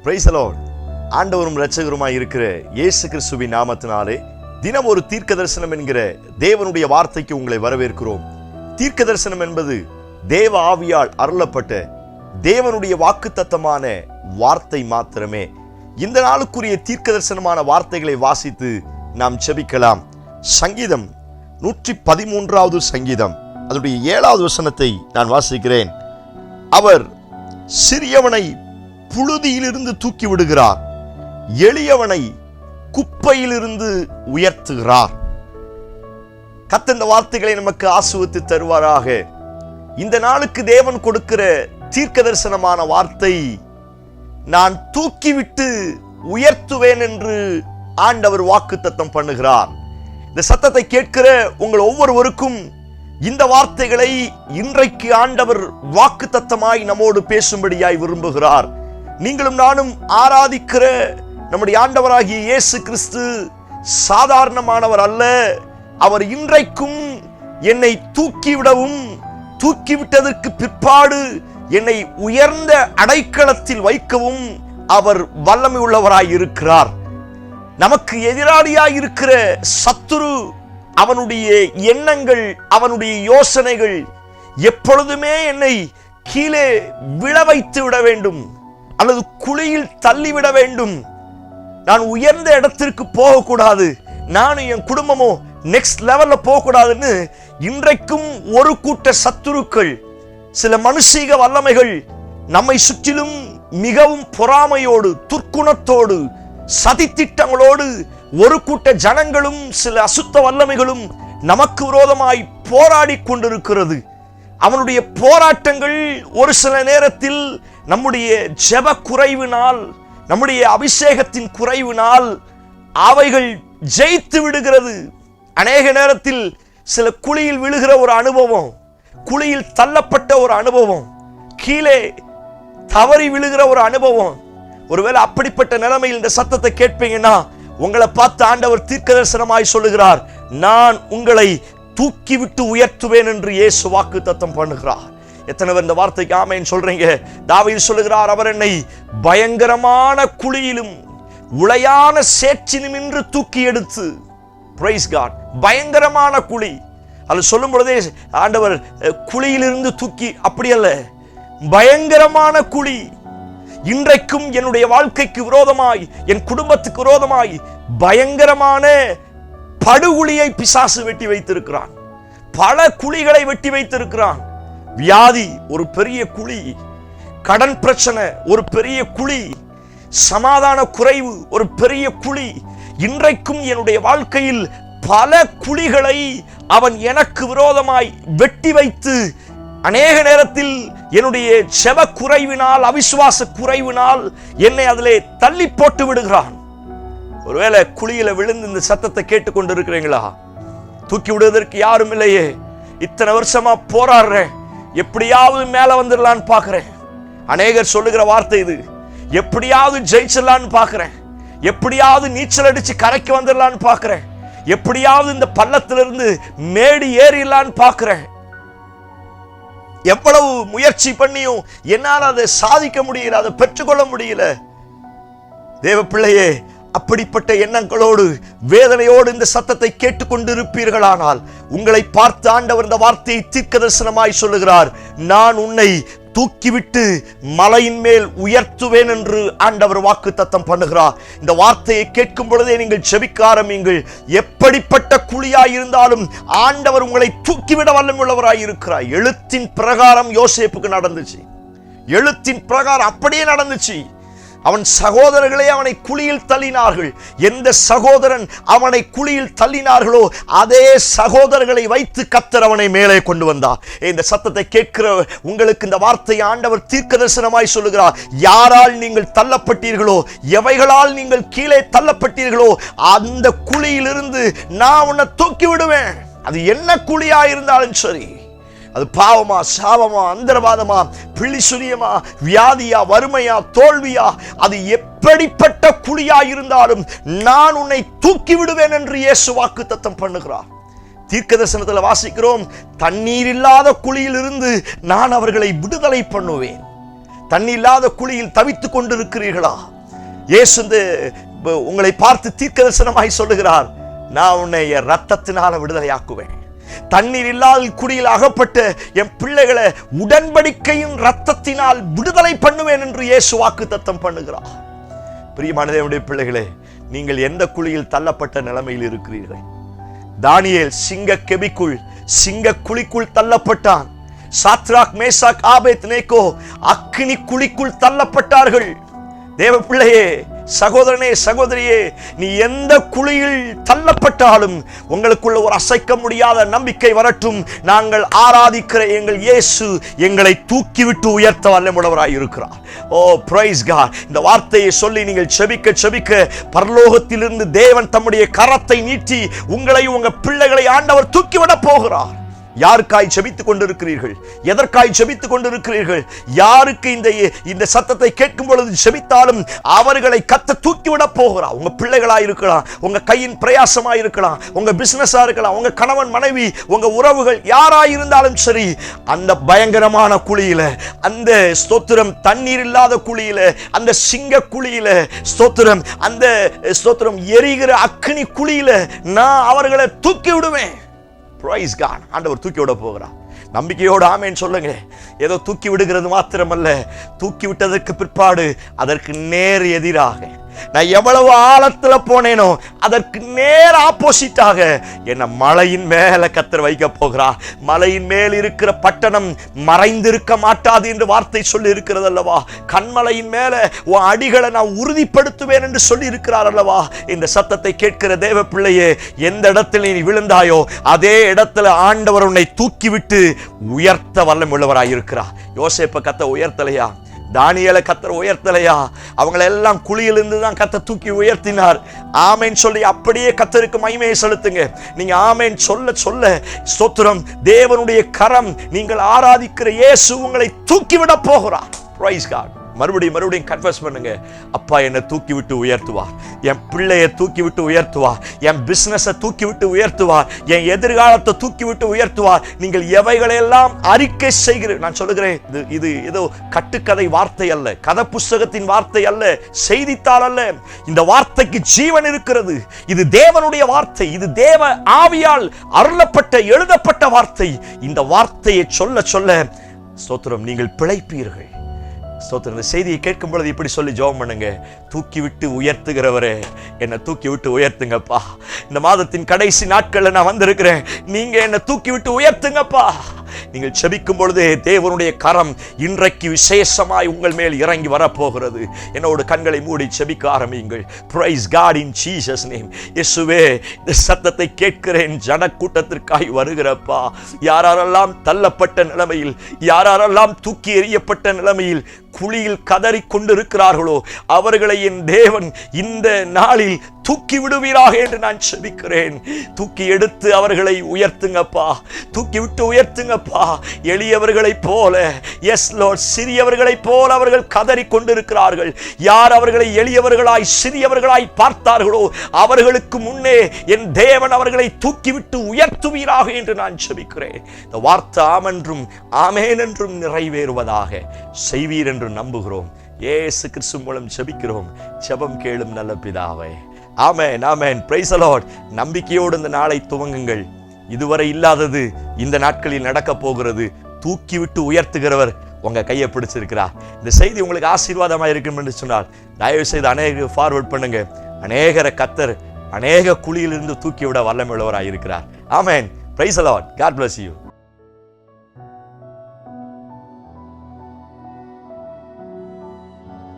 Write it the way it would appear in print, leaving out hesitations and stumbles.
Price the Lord. ஆண்டவரும் இரட்சகருமாய் இருக்கிற இயேசு கிறிஸ்துவின் நாமத்தினாலே தினம் ஒரு தீர்க்க தரிசனம் என்கிற தேவனுடைய வார்த்தைக்கு உங்களை வரவேற்கிறோம். தீர்க்க தரிசனம் என்பது தேவ ஆவியால் அருளப்பட்ட தேவனுடைய வாக்குத்தத்தமான வார்த்தை மாத்திரமே. இந்த நாளுக்குரிய தீர்க்க தரிசனமான வார்த்தைகளை வாசித்து நாம் செபிக்கலாம். சங்கீதம் 113வது சங்கீதம் அதனுடைய 7வது வசனத்தை நான் வாசிக்கிறேன். அவர் சிறியவனை புழுதியிலிருந்து தூக்கி விடுகிறார், எளியவனை குப்பையிலிருந்து உயர்த்துகிறார். கர்த்தர் இந்த வார்த்தைகளை நமக்கு ஆசீர்வதித்து தருவாராக. இந்த நாளுக்கு தேவன் கொடுக்கிற தீர்க்க தரிசனமான வார்த்தை, நான் தூக்கிவிட்டு உயர்த்துவேன் என்று ஆண்டவர் வாக்குத்தத்தம் பண்ணுகிறார். இந்த சத்தத்தை கேட்கிற உங்கள் ஒவ்வொருவருக்கும் இந்த வார்த்தைகளை இன்றைக்கு ஆண்டவர் வாக்குத்தத்தமாய் நம்மோடு பேசும்படியாய் விரும்புகிறார். நீங்களும் நானும் ஆராதிக்கிற நம்முடைய ஆண்டவராகிய இயேசு கிறிஸ்து சாதாரணமானவர் அல்ல. அவர் இன்றைக்கும் என்னை தூக்கிவிடவும், தூக்கிவிட்டதற்கு பிற்பாடு என்னை உயர்ந்த அடைக்கலத்தில் வைக்கவும் அவர் வல்லமை உள்ளவராய் இருக்கிறார். நமக்கு எதிராளியாய் இருக்கிற சத்துரு, அவனுடைய எண்ணங்கள், அவனுடைய யோசனைகள் எப்பொழுதுமே என்னை கீழே விழ வைத்து விட வேண்டும் அல்லது குழியில் தள்ளிவிட வேண்டும். நான் உயர்ந்த இடத்திற்கு போகக்கூடாது, நானும் என் குடும்பமோ நெக்ஸ்ட் லெவல்ல போகக்கூடாதுன்னு இன்றைக்கும் ஒரு கூட்ட சத்துருக்கள், சில மனுஷீக வல்லமைகள் நம்மை சுற்றிலும் மிகவும் பொறாமையோடு, துர்க்குணத்தோடு, சதித்திட்டங்களோடு ஒரு கூட்ட ஜனங்களும் சில அசுத்த வல்லமைகளும் நமக்கு விரோதமாய் போராடி கொண்டிருக்கிறது. அவனுடைய போராட்டங்கள் ஒரு சில நேரத்தில் நம்முடைய ஜெப குறைவினால், நம்முடைய அபிஷேகத்தின் குறைவினால் அவைகள் ஜெயித்து விடுகிறது. அநேக நேரத்தில் சில குழியில் விழுகிற ஒரு அனுபவம், குழியில் தள்ளப்பட்ட ஒரு அனுபவம், கீழே தவறி விழுகிற ஒரு அனுபவம். ஒருவேளை அப்படிப்பட்ட நிலைமையில் இந்த சத்தத்தை கேட்பீங்கன்னா, உங்களை பார்த்து ஆண்டவர் தீர்க்க தரிசனமாய் சொல்லுகிறார், நான் உங்களை தூக்கிவிட்டு உயர்த்துவேன் என்று இயேசு வாக்குத்தத்தம் பண்ணுகிறார். எத்தனை பேர் இந்த வார்த்தைக்கு ஆமென் சொல்றீங்க? தாவீது சொல்லுகிறார், அவர் என்னை பயங்கரமான குழியிலும் உளையான சேற்றினுமின்று தூக்கி எடுத்து. Praise God. பயங்கரமான குழி. அது சொல்லும் பொழுதே ஆண்டவர் குழியிலிருந்து தூக்கி, அப்படி அல்ல, பயங்கரமான குழி. இன்றைக்கும் என்னுடைய வாழ்க்கைக்கு விரோதமாய், என் குடும்பத்துக்கு விரோதமாய் பயங்கரமான படுகுழியை பிசாசு வெட்டி வைத்திருக்கிறான். பல குழிகளை வெட்டி வைத்திருக்கிறான். வியாதி ஒரு பெரிய குழி, கடன் பிரச்சனை ஒரு பெரிய குழி, சமாதான குறைவு ஒரு பெரிய குழி. இன்றைக்கும் என்னுடைய வாழ்க்கையில் பல குழிகளை அவன் எனக்கு விரோதமாய் வெட்டி வைத்து, அநேக நேரத்தில் என்னுடைய செப குறைவினால், அவிசுவாச குறைவினால் என்னை அதிலே தள்ளி போட்டு விடுகிறான். ஒருவேளை குழியில விழுந்து இந்த சத்தத்தை கேட்டுக்கொண்டு இருக்கிறீங்களா? தூக்கி விடுவதற்கு யாரும் இல்லையே, இத்தனை வருஷமா போராடுறேன், எப்படியாவது மேல வந்துடலான்னு பாக்குறேன். அநேகர் சொல்லுகிற வார்த்தை இது, எப்படியாவது ஜெயிச்சிடலான்னு பாக்குறேன், எப்படியாவது நீச்சல் அடிச்சு கரைக்கு வந்துடலான்னு பாக்குறேன், எப்படியாவது இந்த பள்ளத்திலிருந்து மேடி ஏறிடலான்னு பாக்குறேன். எவ்வளவு முயற்சி பண்ணியும் என்னால் அதை சாதிக்க முடியல, அதை பெற்றுக்கொள்ள முடியல. தேவ பிள்ளையே, அப்படிப்பட்ட எண்ணங்களோடு, வேதனையோடு இந்த சத்தத்தை கேட்டுக்கொண்டிருப்பீர்களானால், உங்களை பார்த்து ஆண்டவர் இந்த வார்த்தையை தீர்க்க தரிசனமாய் சொல்லுகிறார், நான் உன்னை தூக்கிவிட்டு மலையின் மேல் உயர்த்துவேன் என்று ஆண்டவர் வாக்குத்தத்தம் பண்ணுகிறார். இந்த வார்த்தையை கேட்கும் பொழுதே நீங்கள் செபிக்க ஆரம்பியுங்கள். எப்படிப்பட்ட குழியாய் இருந்தாலும் ஆண்டவர் உங்களை தூக்கிவிட வல்லமையுள்ளவராய் இருக்கிறார். எழுத்தின் பிரகாரம் யோசேப்புக்கு நடந்துச்சு. எழுத்தின் பிரகாரம் அப்படியே நடந்துச்சு. அவன் சகோதரர்களே அவனை குழியில் தள்ளினார்கள். எந்த சகோதரன் அவனை குழியில் தள்ளினார்களோ அதே சகோதரர்களை வைத்து கர்த்தர் அவனை மேலே கொண்டு வந்தார். இந்த சத்தத்தை கேட்கிற உங்களுக்கு இந்த வார்த்தை ஆண்டவர் தீர்க்க தரிசனமாய் சொல்லுகிறார், யாரால் நீங்கள் தள்ளப்பட்டீர்களோ, எவைகளால் நீங்கள் கீழே தள்ளப்பட்டீர்களோ, அந்த குழியிலிருந்து நான் உன்னை தூக்கி விடுவேன். அது என்ன குழியா இருந்தாலும் சரி, அது பாவமா, சாபமா, அந்தரவாதமா, பிழிசுரியமா, வியாதியா, வறுமையா, தோல்வியா, அது எப்படிப்பட்ட குழியா இருந்தாலும் நான் உன்னை தூக்கி விடுவேன் என்று இயேசு வாக்குத்தத்தம் பண்ணுகிறார். தீர்க்க தரிசனத்தில் வாசிக்கிறோம், தண்ணீர் இல்லாத குழியில் இருந்து நான் அவர்களை விடுதலை பண்ணுவேன். தண்ணீர் இல்லாத குழியில் தவித்துக் கொண்டிருக்கிறீர்களா? இயேசு உங்களை பார்த்து தீர்க்கதரிசனமாய் சொல்லுகிறார், நான் உன்னை என் ரத்தத்தினால விடுதலையாக்குவேன். தண்ணீர் இல்லாத குடியில் அகப்பட்ட என் பிள்ளைகளை உடன்படிக்கையின் ரத்தத்தினால் விடுதலை பண்ணுவேன் என்று இயேசு வாக்குத்தத்தம் பண்ணுகிறார். பிரியமான தேவனுடைய பிள்ளைகளே, நீங்கள் எந்த குழியில் தள்ளப்பட்ட நிலைமையில் இருக்கிறீர்கள்? தானியேல் சிங்க கெபிக்குள், சிங்க குழிக்குள் தள்ளப்பட்டான். சாத்ராக், மேசாக், ஆபேத்நேகோ அக்கினி குழிக்குள் தள்ளப்பட்டார்கள். தேவ பிள்ளையே, சகோதரனே, சகோதரியே, நீ எந்த குழியில் தள்ளப்பட்டாலும் உங்களுக்குள்ள ஒரு அசைக்க முடியாத நம்பிக்கை வரட்டும். நாங்கள் ஆராதிக்கிற எங்கள் இயேசு எங்களை தூக்கிவிட்டு உயர்த்த வல்லமுள்ளவராய் இருக்கிறார். ஓ பிரைஸ் காட். இந்த வார்த்தையை சொல்லி நீங்கள் செபிக்க செபிக்க பரலோகத்திலிருந்து தேவன் தம்முடைய கரத்தை நீட்டி உங்களையும் உங்க பிள்ளைகளை ஆண்டவர் தூக்கிவிட போகிறார். யாருக்காய் ஜெபித்துக் கொண்டிருக்கிறீர்கள்? எதற்காய் ஜெபித்துக் கொண்டிருக்கிறீர்கள்? யாருக்கு இந்த சத்தத்தை கேட்கும் பொழுது ஜெபித்தாலும் அவர்களை கர்த்தர் தூக்கிவிட போகிறார். உங்க பிள்ளைகளா இருக்கலாம், உங்க கையின் பிரயாசமா இருக்கலாம், உங்க பிசினஸா இருக்கலாம், உங்க கணவன் மனைவி, உங்க உறவுகள் யாராய் இருந்தாலும் சரி, அந்த பயங்கரமான குழியில, அந்த ஸ்தோத்திரம் தண்ணீர் இல்லாத குழியில, அந்த சிங்க குழியில, ஸ்தோத்திரம் அந்த ஸ்தோத்திரம் எரிகிற அக்கினி குழியில நான் அவர்களை தூக்கி விடுவேன். Praise God. ஆண்டவர் தூக்கி விட போகிறார். நம்பிக்கையோடு ஆமென் சொல்லுங்க. ஏதோ தூக்கி விடுகிறது மாத்திரமல்ல, தூக்கி விட்டதற்கு பிற்பாடு அதற்கு நேர் எதிராக நான் எவ்வளவு ஆழத்துல போனேனோ அதற்கு நேர் ஆப்போசிட்டாக என்ன மலையின் மேல கர்த்தர் வைக்க போகிறார். மலையின் மேல் இருக்கிற பட்டணம் மறைந்திருக்க மாட்டாது என்று வார்த்தை சொல்லி இருக்கிறது அல்லவா? கண்மலையின் மேல உன் அடிகளை நான் உறுதிப்படுத்துவேன் என்று சொல்லி இருக்கிறார் அல்லவா? இந்த சத்தத்தை கேட்கிற தேவ பிள்ளையே, எந்த இடத்துல நீ விழுந்தாயோ அதே இடத்துல ஆண்டவர் உன்னை தூக்கிவிட்டு உயர்த்த வல்லம் உள்ளவராய் இருக்கிறார். யோசேப்பை கர்த்தர் உயர்த்தலையா? தானியேலை கர்த்தர் உயர்த்தலையா? அவங்களை எல்லாம் குழியிலிருந்து தான் கர்த்தர் தூக்கி உயர்த்தினார். ஆமென் சொல்லி அப்படியே கர்த்தருக்கு மகிமையை செலுத்துங்க. நீங்க ஆமென் சொல்ல சொல்ல ஸ்தோத்திரம், தேவனுடைய கரம், நீங்கள் ஆராதிக்கிற இயேசு உங்களை தூக்கிவிட போகிறார். Price God. மறுபடியும் கன்ஃபஸ் பண்ணுங்க. அப்பா என்னை தூக்கி விட்டு உயர்த்துவார், என் பிள்ளையை தூக்கி விட்டு உயர்த்துவார், என் பிசினஸை தூக்கி விட்டு உயர்த்துவார், என் எதிர்காலத்தை தூக்கி விட்டு உயர்த்துவார். நீங்கள் எவைகளெல்லாம் அறிக்கை செய்கிறீர்கள், நான் சொல்லுகிறேன், இது ஏதோ கட்டுக்கதை வார்த்தை அல்ல, கதை புஸ்தகத்தின் வார்த்தை அல்ல, செய்தித்தாள் அல்ல. இந்த வார்த்தைக்கு ஜீவன் இருக்கிறது. இது தேவனுடைய வார்த்தை, இது தேவ ஆவியால் அருளப்பட்ட எழுதப்பட்ட வார்த்தை. இந்த வார்த்தையை சொல்ல சொல்ல ஸ்தோத்திரம் நீங்கள் பிழைப்பீர்கள். ஸ்தோத்திரம். இந்த செய்தியை கேட்கும் பொழுது இப்படி சொல்லி ஜெபம் பண்ணுங்க. தூக்கி விட்டு உயர்த்துகிறவரே, என்னை தூக்கி விட்டு உயர்த்துங்கப்பா. இந்த மாதத்தின் கடைசி நாட்கள்ல நான் வந்திருக்கிறேன், நீங்க என்னை தூக்கி விட்டு உயர்த்துங்கப்பா. நீங்கள் செபிக்கும் பொழுதே தேவனுடைய கரம் இன்றைக்கு விசேஷமாய் உங்கள் மேல் இறங்கி வரப்போகிறது. என்னோடு கண்களை மூடி செபிக்க ஆரம்பியுங்கள். Praise God in Jesus name. இயேசுவே, இந்த சத்தத்தை கேட்கிறேன் ஜனக்கூட்டத்திற்காய் வருகிறப்பா. யாரெல்லாம் தள்ளப்பட்ட நிலைமையில், யாரெல்லாம் தூக்கி எறியப்பட்ட நிலைமையில் குழியில் கதறி கொண்டிருக்கிறார்களோ அவர்களை என் தேவன் இந்த நாளில் தூக்கி விடுவீராக என்று நான் செபிக்கிறேன். தூக்கி எடுத்து அவர்களை உயர்த்துங்கப்பா, தூக்கி விட்டு உயர்த்துங்கப்பா. எளியவர்களைப் போல, எஸ் லார்ட், சிறியவர்களைப் போல அவர்கள் கதறி கொண்டிருக்கிறார்கள். யார் அவர்களை எளியவர்களாய் சிறியவர்களாய் பார்த்தார்களோ அவர்களுக்கு முன்னே என் தேவன் அவர்களை தூக்கிவிட்டு உயர்த்துவீராக என்று நான் செபிக்கிறேன். இந்த வார்த்தை ஆமென்றும் ஆமென் என்றும் நிறைவேறுவதாக செய்வீர் என்று நம்புகிறோம். இயேசு கிறிஸ்து மூலம் செபிக்கிறோம். ஜெபம் கேளும் நல்ல பிதாவே. ஆமென், ஆமென். Praise the Lord. நம்பிக்கையோடு இந்த நாளை துவங்குங்கள். இதுவரை இல்லாதது இந்த நாட்களில் நடக்க போகிறது. தூக்கி விட்டு உயர்த்துகிறவர் உங்க கையை பிடிச்சிருக்கிறார். இந்த செய்தி உங்களுக்கு ஆசீர்வாதமாக இருக்கும் என்று சொன்னால் தயவு செய்து அநேக ஃபார்வர்ட் பண்ணுங்க. அநேகரை கர்த்தர் அநேக குழியிலிருந்து தூக்கி விட வல்லமையுள்ளவராக இருக்கிறார். ஆமென். Praise the Lord. God bless you.